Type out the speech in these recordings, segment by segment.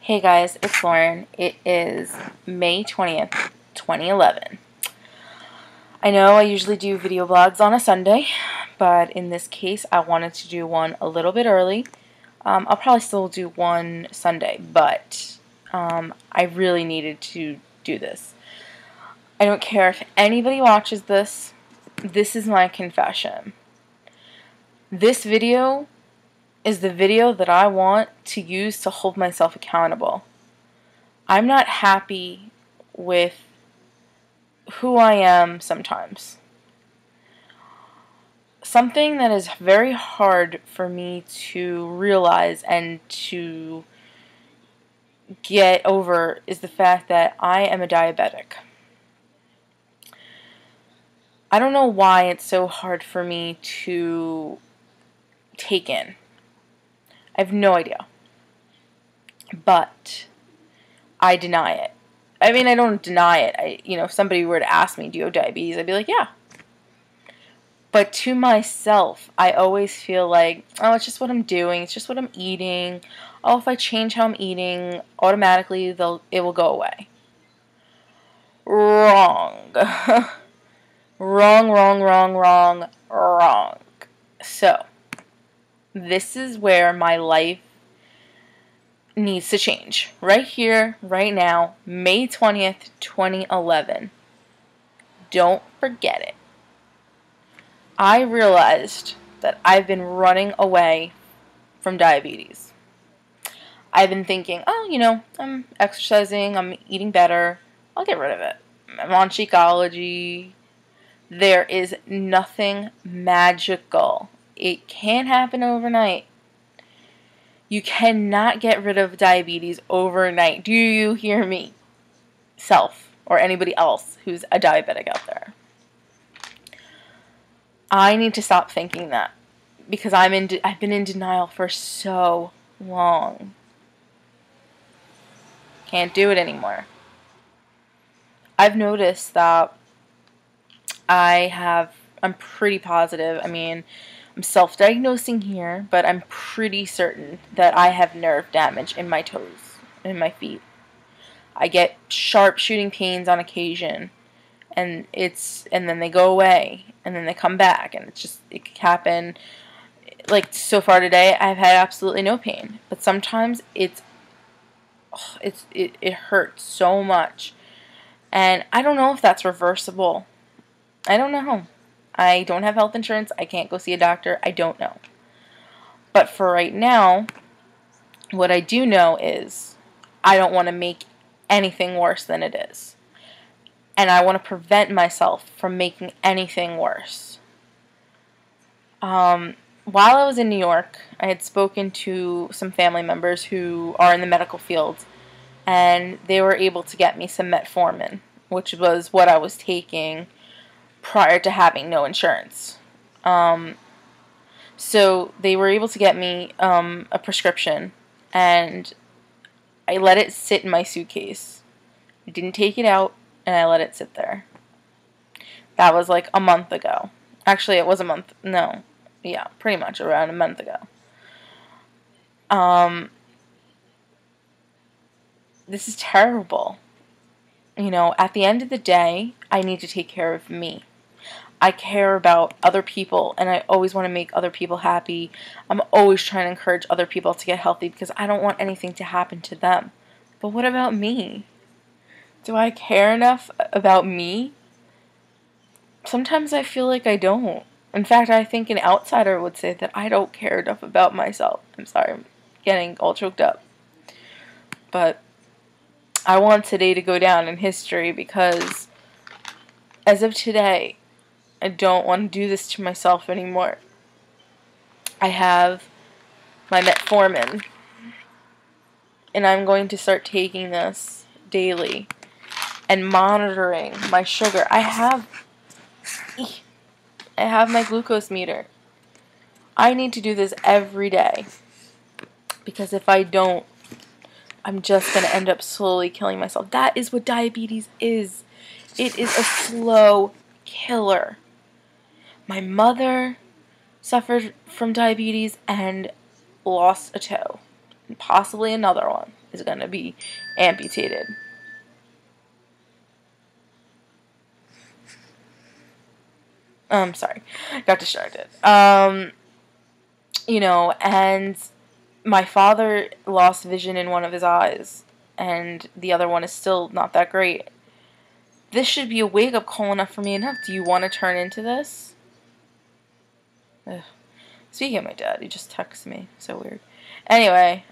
Hey guys, it's Lauren. It is May 20th, 2011. I know I usually do video vlogs on a Sunday, but in this case I wanted to do one a little bit early. I'll probably still do one Sunday, but I really needed to do this. I don't care if anybody watches this. This is my confession. This video is the video that I want to use to hold myself accountable. I'm not happy with who I am sometimes. Something that is very hard for me to realize and to get over is the fact that I am a diabetic. I don't know why it's so hard for me to take in. I have no idea. But I deny it. I mean, I don't deny it. If somebody were to ask me, do you have diabetes? I'd be like, yeah. But to myself, I always feel like, oh, it's just what I'm doing. It's just what I'm eating. Oh, if I change how I'm eating, automatically it will go away. Wrong. Wrong. So, this is where my life needs to change. Right here, right now, May 20th, 2011. Don't forget it. I realized that I've been running away from diabetes. I've been thinking, oh, I'm exercising, I'm eating better, I'll get rid of it. I'm on Shakeology. There is nothing magical. It can't happen overnight. You cannot get rid of diabetes overnight. Do you hear me? Self, or anybody else who's a diabetic out there. I need to stop thinking that because I've been in denial for so long. Can't do it anymore. I've noticed that I'm pretty positive. I mean, I'm self-diagnosing here, but I'm pretty certain that I have nerve damage in my toes, in my feet. I get sharp shooting pains on occasion, and then they go away, and then they come back, and it can happen. Like so far today, I've had absolutely no pain, but sometimes it hurts so much, and I don't know if that's reversible. I don't know. I don't have health insurance. I can't go see a doctor. I don't know. But for right now, what I do know is I don't want to make anything worse than it is. And I want to prevent myself from making anything worse. While I was in New York, I had spoken to some family members who are in the medical field, and they were able to get me some metformin, which was what I was taking prior to having no insurance. So they were able to get me a prescription, and I let it sit in my suitcase. I didn't take it out, and I let it sit there. That was like a month ago. Actually, it was a month. No. Yeah, pretty much around a month ago. This is terrible. At the end of the day, I need to take care of me. I care about other people, and I always want to make other people happy. I'm always trying to encourage other people to get healthy because I don't want anything to happen to them. But what about me? Do I care enough about me? Sometimes I feel like I don't. In fact, I think an outsider would say that I don't care enough about myself. I'm sorry, I'm getting all choked up. But I want today to go down in history because as of today, I don't want to do this to myself anymore. I have my metformin, and I'm going to start taking this daily and monitoring my sugar. I have my glucose meter. I need to do this every day because if I don't, I'm just going to end up slowly killing myself. That is what diabetes is. It is a slow killer. My mother suffered from diabetes and lost a toe. possibly another one, is going to be amputated. Sorry, got distracted. You know, and my father lost vision in one of his eyes, and the other one is still not that great. This should be a wake-up call enough for me enough. Do you want to turn into this? Ugh. Speaking of my dad, he just texted me. So weird. Anyway,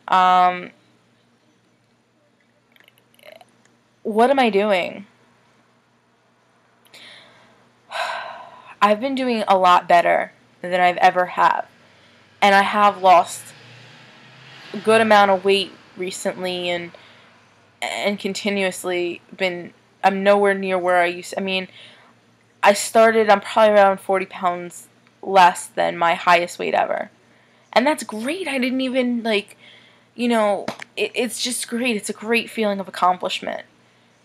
what am I doing? I've been doing a lot better than I've ever have. And I have lost a good amount of weight recently and continuously been, I'm nowhere near where I used to. I mean, I'm probably around 40 pounds less than my highest weight ever. And that's great. I didn't even, like, you know, it's just great. It's a great feeling of accomplishment.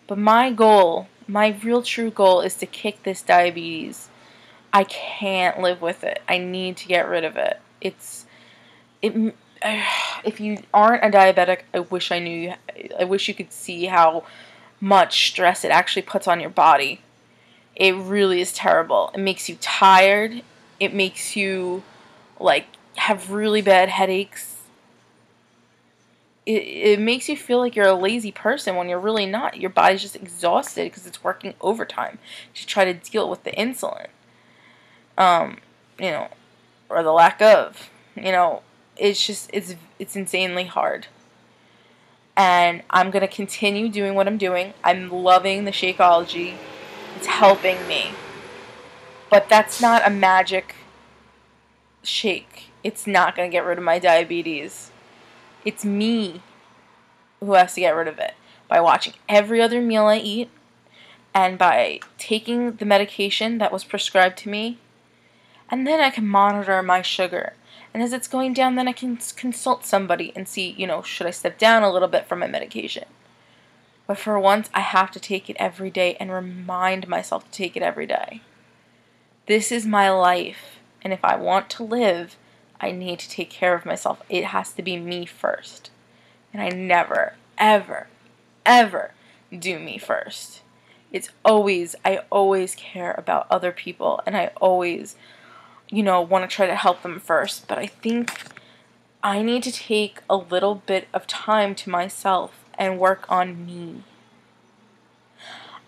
But my goal, my real true goal, is to kick this diabetes. I can't live with it. I need to get rid of it. If you aren't a diabetic, I wish I knew you. I wish you could see how much stress it actually puts on your body. It really is terrible. It makes you tired. It makes you, like, have really bad headaches. It makes you feel like you're a lazy person when you're really not. Your body's just exhausted because it's working overtime to try to deal with the insulin. You know, or the lack of, you know, it's just, it's insanely hard. And I'm going to continue doing what I'm doing. I'm loving the Shakeology. It's helping me. But that's not a magic shake. It's not going to get rid of my diabetes. It's me who has to get rid of it by watching every other meal I eat and by taking the medication that was prescribed to me. And then I can monitor my sugar. And as it's going down, then I can consult somebody and see, you know, should I step down a little bit from my medication? But for once, I have to take it every day and remind myself to take it every day. This is my life. And if I want to live, I need to take care of myself. It has to be me first. And I never, ever, ever do me first. I always care about other people. And I always, you know, want to try to help them first. But I think I need to take a little bit of time to myself and work on me.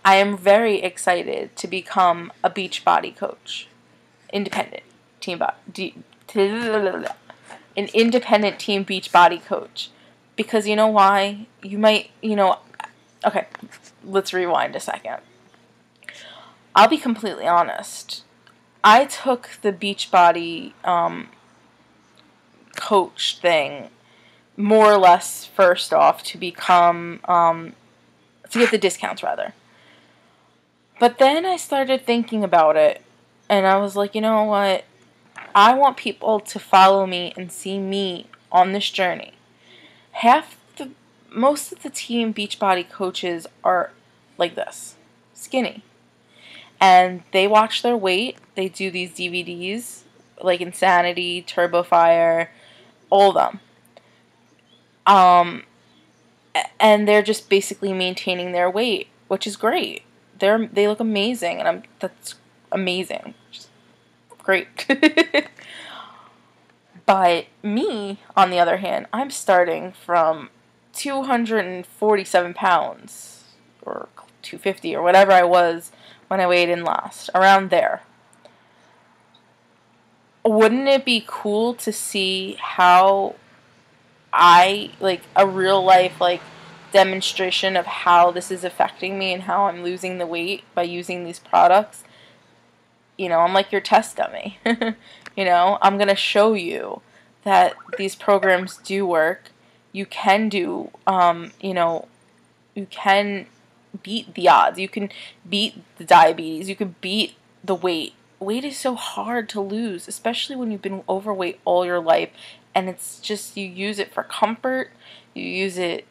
I am very excited to become a Beachbody coach. Independent team an independent team Beachbody coach. Because you know why? You might, you know, okay, let's rewind a second. I'll be completely honest. I took the Beachbody coach thing more or less first off to become, to get the discounts rather. But then I started thinking about it and I was like, you know what? I want people to follow me and see me on this journey. Most of the team Beachbody coaches are like this, skinny. And they watch their weight. They do these DVDs, like Insanity, Turbo Fire, all of them. And they're just basically maintaining their weight, which is great. They look amazing, and that's amazing. Just great. But me, on the other hand, I'm starting from 247 pounds, or 250, or whatever I was when I weighed in last, around there. Wouldn't it be cool to see how like, a real life, like, demonstration of how this is affecting me and how I'm losing the weight by using these products? You know, I'm like your test dummy. You know, I'm going to show you that these programs do work. You can do, you know, you can beat the odds. You can beat the diabetes. You can beat the weight. Weight is so hard to lose, especially when you've been overweight all your life. And it's just, you use it for comfort. You use it,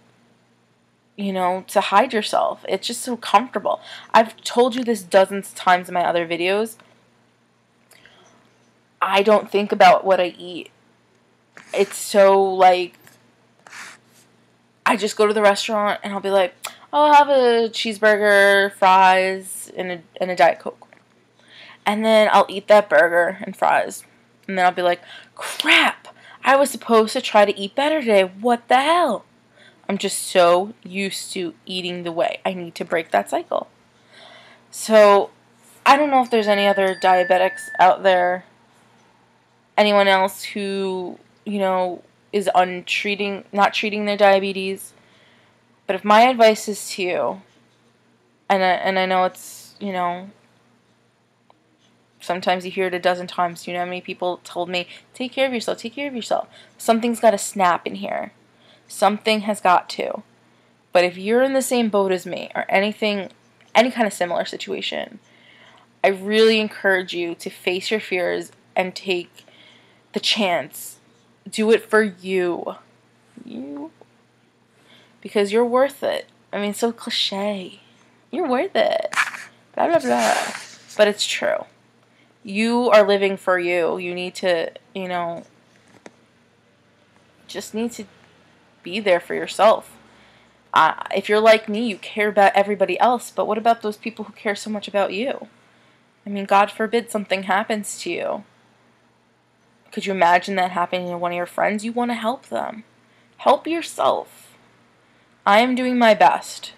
you know, to hide yourself. It's just so comfortable. I've told you this dozens of times in my other videos. I don't think about what I eat. It's so, like, I just go to the restaurant and I'll be like, oh, I'll have a cheeseburger, fries, and a Diet Coke. And then I'll eat that burger and fries. And then I'll be like, crap, I was supposed to try to eat better today. What the hell? I'm just so used to eating the way. I need to break that cycle. So, I don't know if there's any other diabetics out there. Anyone else who, is not treating their diabetes. But if my advice is to you, and I know it's, sometimes you hear it a dozen times. You know how many people told me, take care of yourself, take care of yourself. Something's got to snap in here. Something has got to. But if you're in the same boat as me, or any kind of similar situation, I really encourage you to face your fears and take the chance. Do it for you. You. Because you're worth it. I mean, so cliche. You're worth it. Blah, blah, blah. But it's true. You are living for you. You need to, just need to be there for yourself. If you're like me, you care about everybody else, but what about those people who care so much about you? I mean, God forbid something happens to you. Could you imagine that happening to one of your friends? You want to help them. Help yourself. I am doing my best.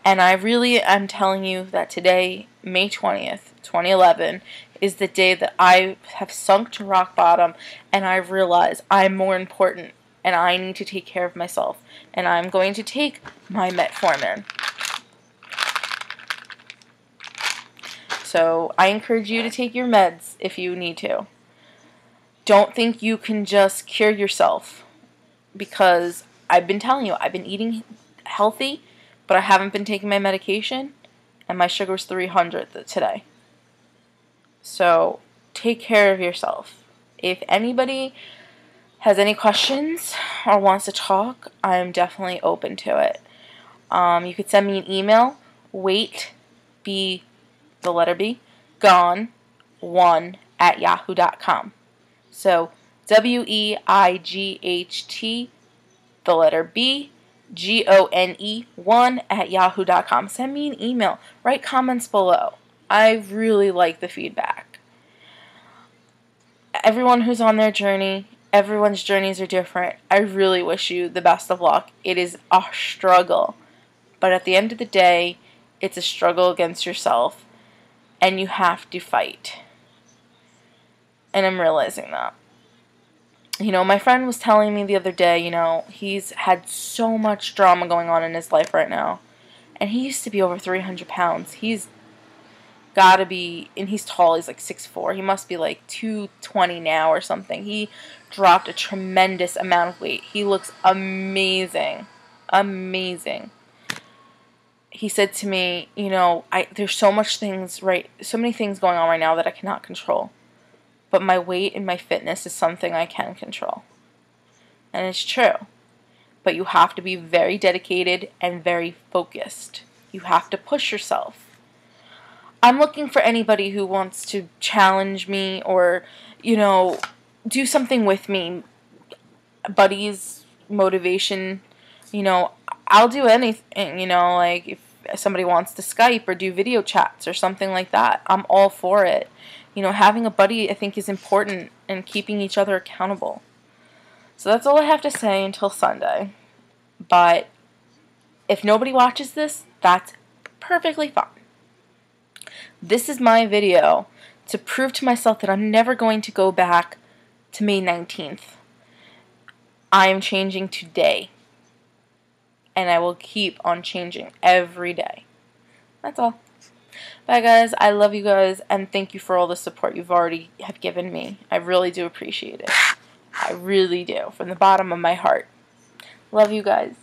And I really am telling you that today, May 20th, 2011, is the day that I have sunk to rock bottom and I realize I'm more important and I need to take care of myself. And I'm going to take my metformin. So I encourage you to take your meds if you need to. Don't think you can just cure yourself, because I've been telling you, I've been eating healthy, but I haven't been taking my medication, and my sugar was 300 today. So take care of yourself. If anybody has any questions or wants to talk, I'm definitely open to it. You could send me an email, gone1@yahoo.com. So WEIGHT, the letter B, GONE 1@yahoo.com. Send me an email. Write comments below. I really like the feedback. Everyone who's on their journey, everyone's journeys are different. I really wish you the best of luck. It is a struggle. But at the end of the day, it's a struggle against yourself. And you have to fight. And I'm realizing that. My friend was telling me the other day, he's had so much drama going on in his life right now. And he used to be over 300 pounds. He's got to be, and he's tall, he's like 6'4". He must be like 220 now or something. He dropped a tremendous amount of weight. He looks amazing. Amazing. He said to me, there's so many things going on right now that I cannot control. But my weight and my fitness is something I can control. And it's true. But you have to be very dedicated and very focused. You have to push yourself. I'm looking for anybody who wants to challenge me or, do something with me. Buddies, motivation, I'll do anything, like if somebody wants to Skype or do video chats or something like that, I'm all for it. Having a buddy I think is important and keeping each other accountable. So that's all I have to say until Sunday. But if nobody watches this, that's perfectly fine. This is my video to prove to myself that I'm never going to go back to May 19th. I am changing today. And I will keep on changing every day. That's all. Bye guys, I love you guys, and thank you for all the support you've already have given me. I really do appreciate it. I really do, from the bottom of my heart. Love you guys.